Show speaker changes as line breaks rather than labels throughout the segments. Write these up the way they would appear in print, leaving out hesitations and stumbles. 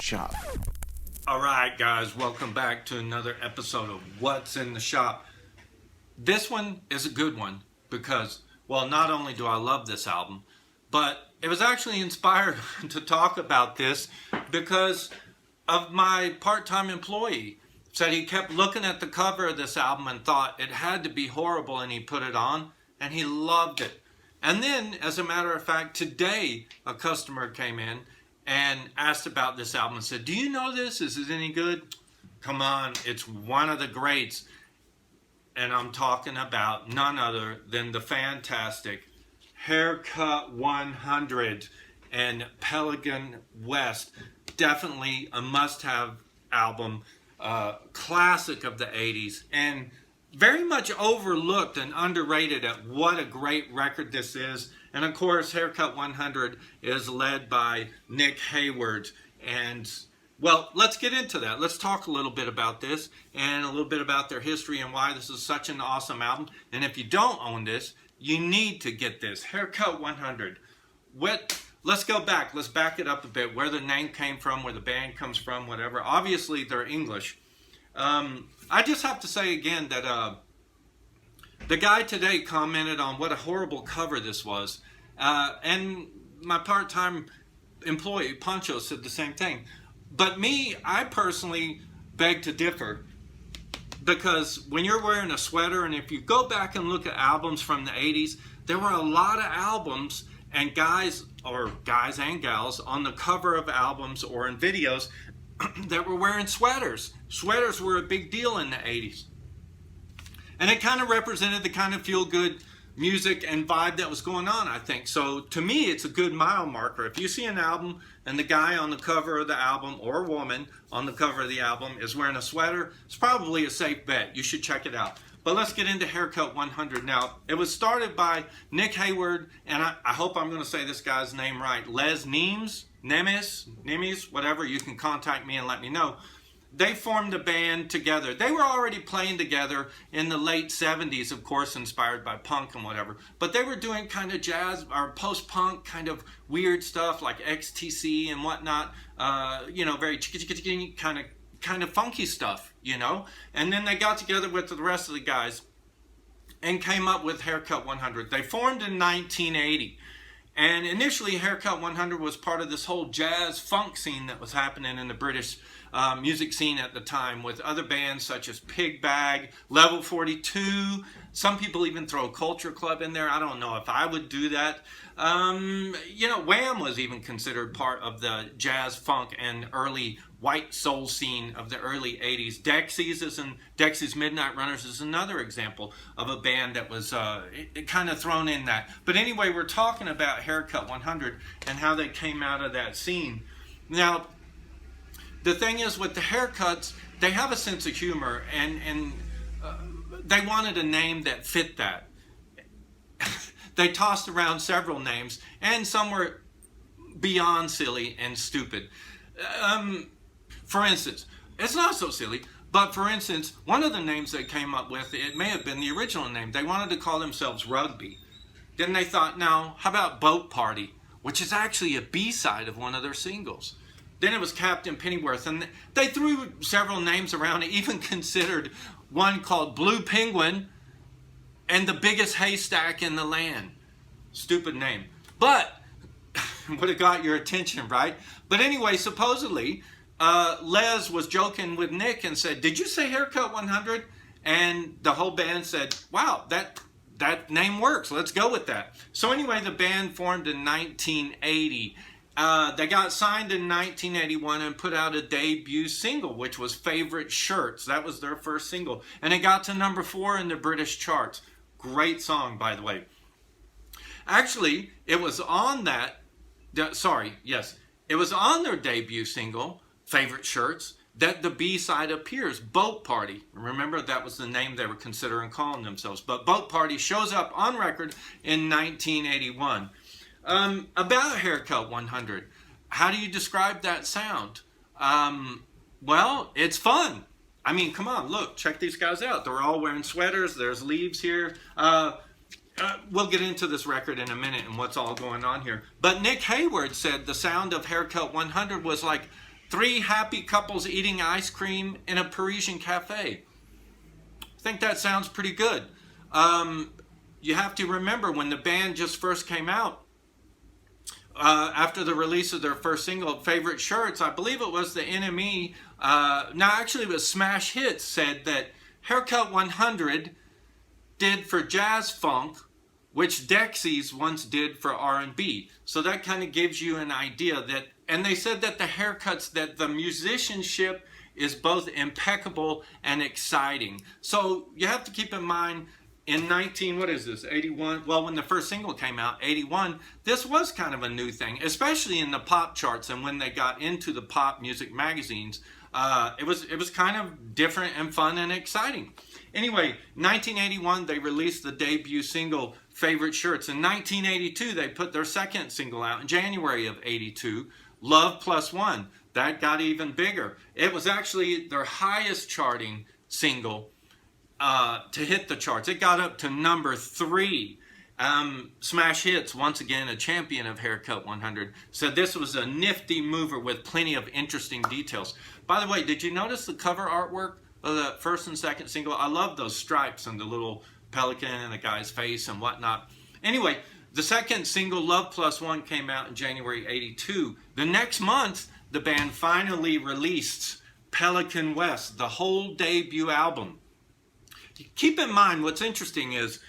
shop.
All right, guys, welcome back to another episode of What's in the Shop. This one is a good one because, well, not only do I love this album, but it was actually inspired to talk about this because of my part-time employee. Said he kept looking at the cover of this album and thought it had to be horrible, and he put it on and he loved it. And then, as a matter of fact, today a customer came in and asked about this album and said, "Do you know this? Is it any good?" Come on, it's one of the greats. And I'm talking about none other than the fantastic Haircut 100 and Pelican West. Definitely a must-have album, classic of the 80s, and very much overlooked and underrated at what a great record this is. And of course, Haircut 100 is led by Nick Heyward. And well, let's get into that. Let's talk a little bit about this and a little bit about their history and why this is such an awesome album. And if you don't own this, you need to get this. Haircut 100. Let's go back. Let's back it up a bit. Where the name came from, where the band comes from, whatever. Obviously, they're English. I just have to say again that the guy today commented on what a horrible cover this was. And my part-time employee, Pancho, said the same thing. But me, I personally beg to differ. Because when you're wearing a sweater, and if you go back and look at albums from the 80s, there were a lot of albums and guys and gals on the cover of albums or in videos that were wearing sweaters. Sweaters were a big deal in the 80s. And it kind of represented the kind of feel-good music and vibe that was going on, I think. So to me, it's a good mile marker. If you see an album and the guy on the cover of the album, or woman on the cover of the album, is wearing a sweater, it's probably a safe bet. You should check it out. But let's get into Haircut 100 now. It was started by Nick Heyward, and I hope I'm going to say this guy's name right. Les Nemes, whatever. You can contact me and let me know. They formed a band together. They were already playing together in the late 70s, of course, inspired by punk and whatever. But they were doing kind of jazz or post-punk kind of weird stuff like XTC and whatnot. Very kind of funky stuff, And then they got together with the rest of the guys and came up with Haircut 100. They formed in 1980. And initially, Haircut 100 was part of this whole jazz funk scene that was happening in the British music scene at the time, with other bands such as Pig Bag, Level 42. Some people even throw Culture Club in there. I don't know if I would do that. Wham was even considered part of the jazz funk and early white soul scene of the early 80s. Dexys Midnight Runners is another example of a band that was kind of thrown in that. But anyway, we're talking about Haircut 100 and how they came out of that scene. Now, the thing is, with the Haircuts, they have a sense of humor, and they wanted a name that fit that. They tossed around several names, and some were beyond silly and stupid. For instance, it's not so silly, but for instance, one of the names they came up with, it may have been the original name. They wanted to call themselves Rugby. Then they thought, now, how about Boat Party, which is actually a B-side of one of their singles. Then it was Captain Pennyworth, and they threw several names around. They even considered one called Blue Penguin and the Biggest Haystack in the Land. Stupid name. But would have got your attention, right? But anyway, supposedly, Les was joking with Nick and said, "Did you say Haircut 100? And the whole band said, "Wow, that name works. Let's go with that." So anyway, the band formed in 1980. They got signed in 1981 and put out a debut single, which was Favorite Shirts. That was their first single. And it got to number 4 in the British charts. Great song, by the way. Actually, it was on it was on their debut single, Favorite Shirts, that the B-side appears, Boat Party. Remember, that was the name they were considering calling themselves. But Boat Party shows up on record in 1981. About Haircut 100, how do you describe that sound? Well, it's fun. I mean, come on, look, check these guys out. They're all wearing sweaters. There's leaves here. We'll get into this record in a minute and what's all going on here. But Nick Heyward said the sound of Haircut 100 was like 3 happy couples eating ice cream in a Parisian cafe. I think that sounds pretty good. You have to remember when the band just first came out, after the release of their first single, Favorite Shirts, I believe it was the NME, actually it was Smash Hits, said that Haircut 100 did for jazz funk, which Dexys once did for R&B. So that kind of gives you an idea that, and they said that the haircuts, that the musicianship is both impeccable and exciting. So you have to keep in mind, in 81, well, when the first single came out, 81, this was kind of a new thing, especially in the pop charts, and when they got into the pop music magazines, it was kind of different and fun and exciting. Anyway, 1981, they released the debut single, Favorite Shirts. In 1982, they put their second single out in January of 82, Love Plus One. That got even bigger. It was actually their highest charting single to hit the charts. It got up to number 3. Smash Hits, once again a champion of Haircut 100, said this was a nifty mover with plenty of interesting details. By the way, did you notice the cover artwork of the first and second single? I love those stripes and the little pelican and the guy's face and whatnot. Anyway, the second single, Love Plus One, came out in January 82. The next month, the band finally released Pelican West, the whole debut album. Keep in mind, what's interesting is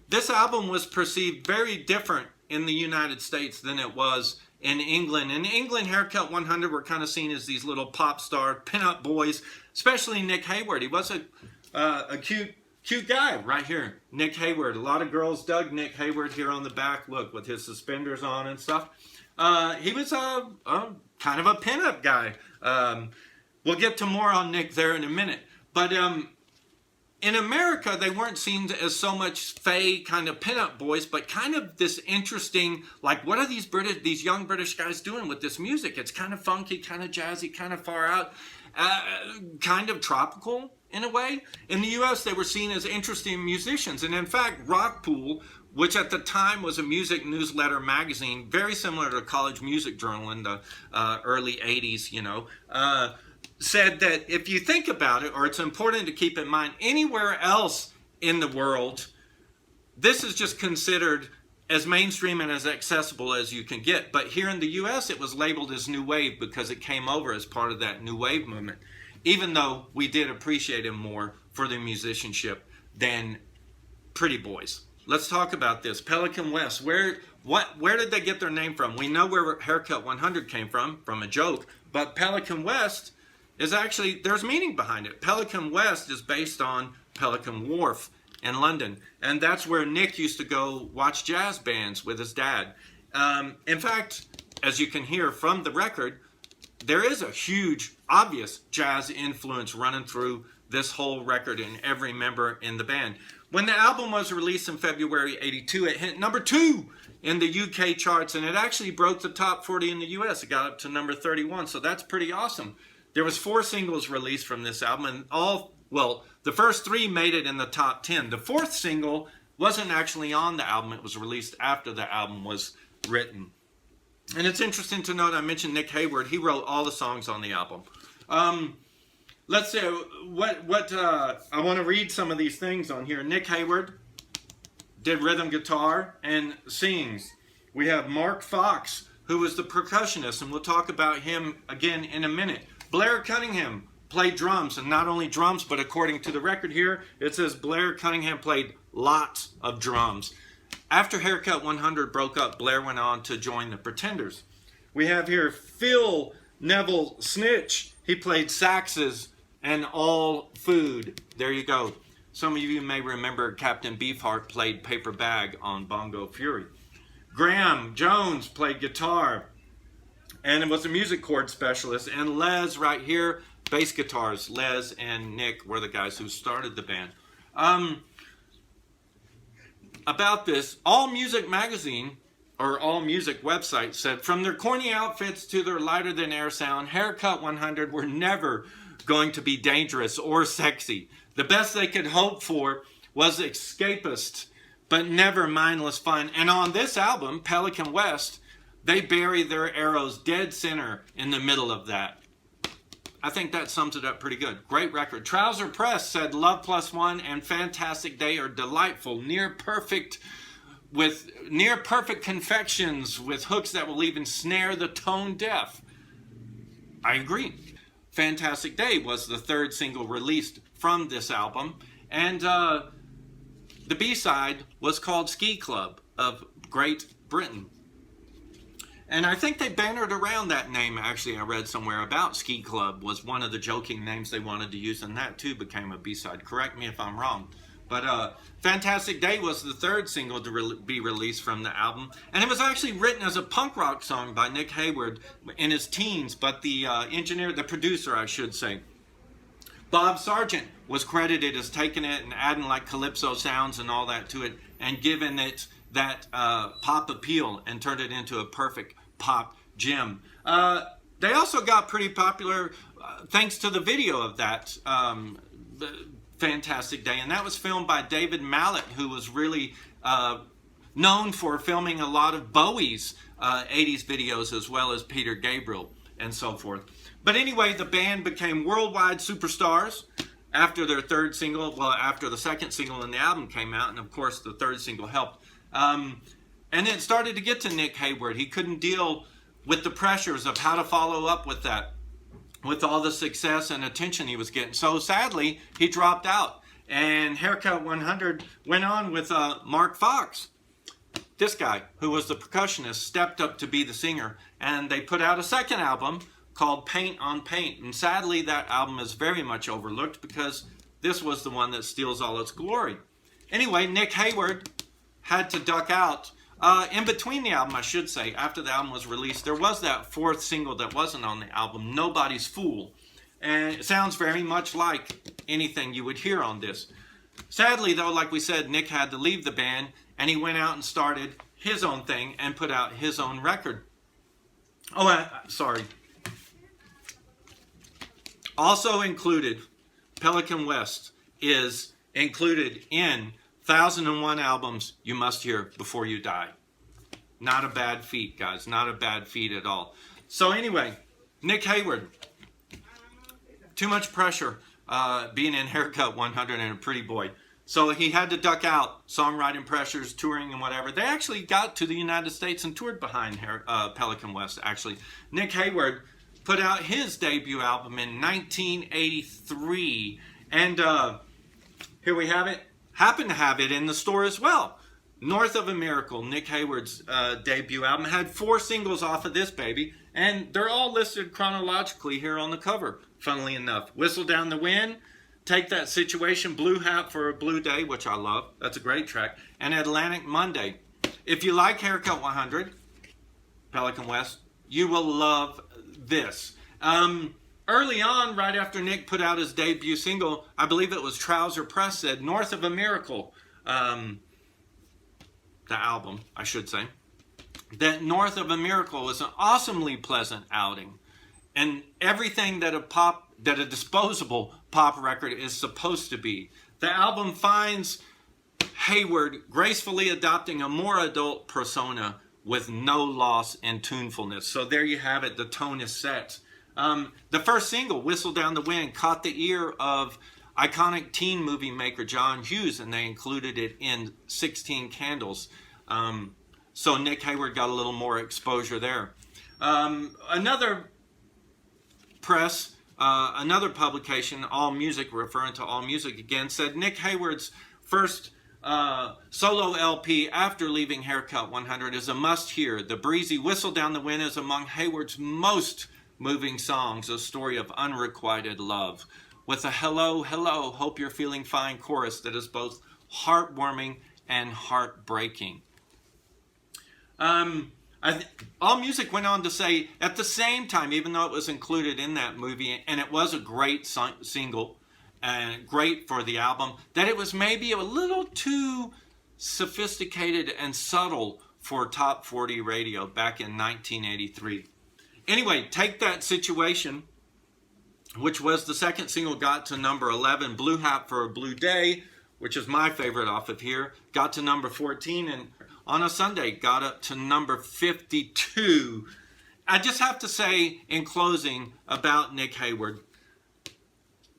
this album was perceived very different in the United States than it was in England. In England, Haircut 100 were kind of seen as these little pop star pin-up boys, especially Nick Heyward. He was a cute guy right here, Nick Heyward. A lot of girls dug Nick Heyward here on the back, look, with his suspenders on and stuff. He was a kind of a pin-up guy. We'll get to more on Nick there in a minute. But in America, they weren't seen as so much fey kind of pinup boys, but kind of this interesting, like, what are these young British guys doing with this music? It's kind of funky, kind of jazzy, kind of far out, kind of tropical in a way. In the U.S., they were seen as interesting musicians. And in fact, Rockpool, which at the time was a music newsletter magazine, very similar to the College Music Journal in the early 80s, said that if you think about it, or it's important to keep in mind, anywhere else in the world, this is just considered as mainstream and as accessible as you can get. But here in the U.S., it was labeled as New Wave because it came over as part of that New Wave movement, even though we did appreciate him more for the musicianship than Pretty Boys. Let's talk about this. Pelican West, where did they get their name from? We know where Haircut 100 came from a joke, but Pelican West is actually, there's meaning behind it. Pelican West is based on Pelican Wharf in London, and that's where Nick used to go watch jazz bands with his dad. In fact, as you can hear from the record, there is a huge, obvious jazz influence running through this whole record and every member in the band. When the album was released in February 82, it hit number 2 in the UK charts, and it actually broke the top 40 in the US. It got up to number 31, so that's pretty awesome. There was 4 singles released from this album, and the first 3 made it in the top 10. The 4th single wasn't actually on the album. It was released after the album was written. And it's interesting to note, I mentioned Nick Heyward. He wrote all the songs on the album. Let's say, I want to read some of these things on here. Nick Heyward did rhythm guitar and sings. We have Mark Fox, who was the percussionist, and we'll talk about him again in a minute. Blair Cunningham played drums, and not only drums, but according to the record here, it says Blair Cunningham played lots of drums. After Haircut 100 broke up, Blair went on to join the Pretenders. We have here Phil Neville Snitch. He played saxes and all food. There you go. Some of you may remember Captain Beefheart played Paper Bag on Bongo Fury. Graham Jones played guitar and was a music chord specialist. And Les right here, bass guitars. Les and Nick were the guys who started the band. About this, All Music magazine, or All Music website, said, from their corny outfits to their lighter-than-air sound, Haircut 100 were never going to be dangerous or sexy. The best they could hope for was escapist, but never mindless fun. And on this album, Pelican West, they bury their arrows dead center in the middle of that. I think that sums it up pretty good. Great record. Trouser Press said Love Plus One and Fantastic Day are delightful, near perfect confections with hooks that will even snare the tone deaf. I agree. Fantastic Day was the third single released from this album, and the B-side was called Ski Club of Great Britain. And I think they bannered around that name. Actually, I read somewhere about Ski Club was one of the joking names they wanted to use, and that too became a B-side. Correct me if I'm wrong. But Fantastic Day was the third single to be released from the album. And it was actually written as a punk rock song by Nick Heyward in his teens. But the the producer, I should say, Bob Sargent, was credited as taking it and adding like calypso sounds and all that to it and giving it that pop appeal and turned it into a perfect pop gem. They also got pretty popular thanks to the video of that Fantastic Day, and that was filmed by David Mallet, who was really known for filming a lot of Bowie's 80s videos as well as Peter Gabriel and so forth. But anyway, the band became worldwide superstars after their third single, well, after the second single in the album came out, and of course the third single helped. And it started to get to Nick Heyward. He couldn't deal with the pressures of how to follow up with that, with all the success and attention he was getting. So sadly, he dropped out. And Haircut 100 went on with Mark Fox. This guy, who was the percussionist, stepped up to be the singer. And they put out a second album called Paint on Paint. And sadly, that album is very much overlooked because this was the one that steals all its glory. Anyway, Nick Heyward had to duck out. In between the album, I should say, after the album was released, there was that fourth single that wasn't on the album, Nobody's Fool. And it sounds very much like anything you would hear on this. Sadly, though, like we said, Nick had to leave the band, and he went out and started his own thing and put out his own record. Sorry. Also included, Pelican West is included in 1001 albums you must hear before you die. Not a bad feat, guys. Not a bad feat at all. So anyway, Nick Heyward. Too much pressure being in Haircut 100 and a pretty boy. So he had to duck out. Songwriting pressures, touring and whatever. They actually got to the United States and toured behind Pelican West, actually. Nick Heyward put out his debut album in 1983. And here we have it. Happened to have it in the store as well. North of a Miracle, Nick Heyward's debut album, had 4 singles off of this baby, and they're all listed chronologically here on the cover, funnily enough. Whistle Down the Wind, Take That Situation, Blue Hat for a Blue Day, which I love. That's a great track. And Atlantic Monday. If you like Haircut 100, Pelican West, you will love this. Early on, right after Nick put out his debut single, I believe it was Trouser Press said, North of a Miracle, the album, I should say, that North of a Miracle was an awesomely pleasant outing. And everything that a disposable pop record is supposed to be. The album finds Hayward gracefully adopting a more adult persona with no loss in tunefulness. So there you have it, the tone is set. The first single, Whistle Down the Wind, caught the ear of iconic teen movie maker John Hughes, and they included it in 16 Candles. So Nick Heyward got a little more exposure there. Another press, another publication, All Music, referring to All Music again, said Nick Heyward's first solo LP after leaving Haircut 100 is a must-hear. The breezy Whistle Down the Wind is among Hayward's most moving songs, a story of unrequited love, with a hello, hello, hope you're feeling fine chorus that is both heartwarming and heartbreaking. All Music went on to say, at the same time, even though it was included in that movie, and it was a great single, and great for the album, that it was maybe a little too sophisticated and subtle for top 40 radio back in 1983. Anyway, Take That Situation, which was the second single, got to number 11. Blue Hat for a Blue Day, which is my favorite off of here, got to number 14, and on a Sunday got up to number 52. I just have to say in closing about Nick Heyward,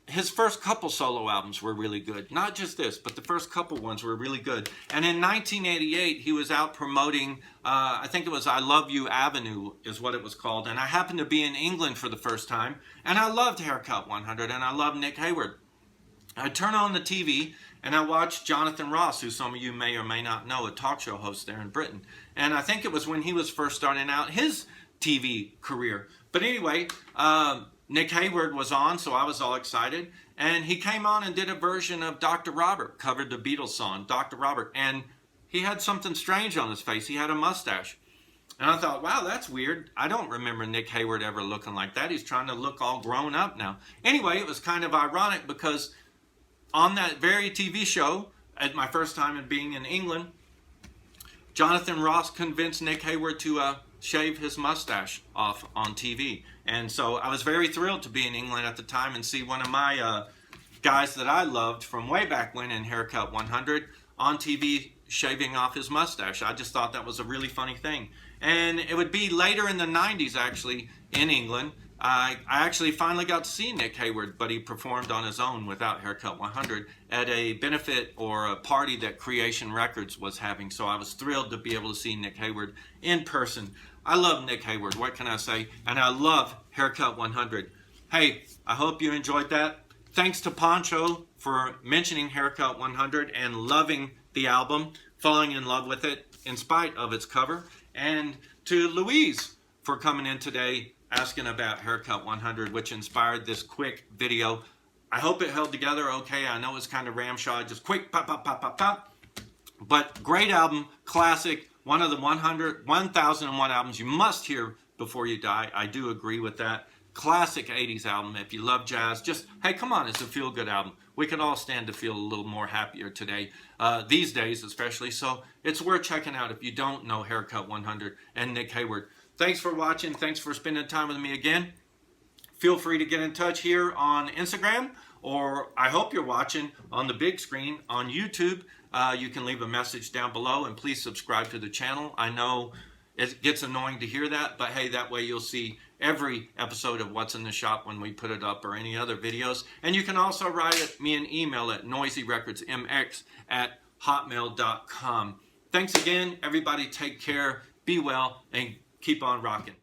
his first couple solo albums were really good. Not just this, but the first couple ones were really good. And in 1988, he was out promoting, I think it was I Love You Avenue is what it was called. And I happened to be in England for the first time. And I loved Haircut 100 and I loved Nick Heyward. I turn on the TV and I watched Jonathan Ross, who some of you may or may not know, a talk show host there in Britain. And I think it was when he was first starting out his TV career. But anyway, Nick Heyward was on, so I was all excited. And he came on and did a version of Dr. Robert, covered the Beatles song, Dr. Robert. And he had something strange on his face. He had a mustache. And I thought, wow, that's weird. I don't remember Nick Heyward ever looking like that. He's trying to look all grown up now. Anyway, it was kind of ironic because on that very TV show, at my first time in being in England, Jonathan Ross convinced Nick Heyward to shave his mustache off on TV. And so I was very thrilled to be in England at the time and see one of my guys that I loved from way back when in Haircut 100 on TV shaving off his mustache. I just thought that was a really funny thing. And it would be later in the 90s actually in England. I actually finally got to see Nick Heyward, but he performed on his own without Haircut 100 at a benefit or a party that Creation Records was having. So I was thrilled to be able to see Nick Heyward in person. I love Nick Heyward, what can I say? And I love Haircut 100. Hey, I hope you enjoyed that. Thanks to Poncho for mentioning Haircut 100 and loving the album, falling in love with it in spite of its cover. And to Louise for coming in today asking about Haircut 100, which inspired this quick video. I hope it held together okay. I know it's kind of ramshot, just quick, pop, pop, pop, pop, pop. But great album, classic, one of the 1001 albums you must hear before you die. I do agree with that. Classic 80s album. If you love jazz, just, hey, come on, it's a feel-good album. We could all stand to feel a little more happier today, these days especially. So it's worth checking out if you don't know Haircut 100 and Nick Heyward. Thanks for watching. Thanks for spending time with me again. Feel free to get in touch here on Instagram, or I hope you're watching on the big screen on YouTube. You can leave a message down below, and please subscribe to the channel. I know it gets annoying to hear that, but hey, that way you'll see every episode of What's in the Shop when we put it up, or any other videos. And you can also write me an email at noisyrecordsmx@hotmail.com. Thanks again, everybody. Take care, be well, and keep on rocking.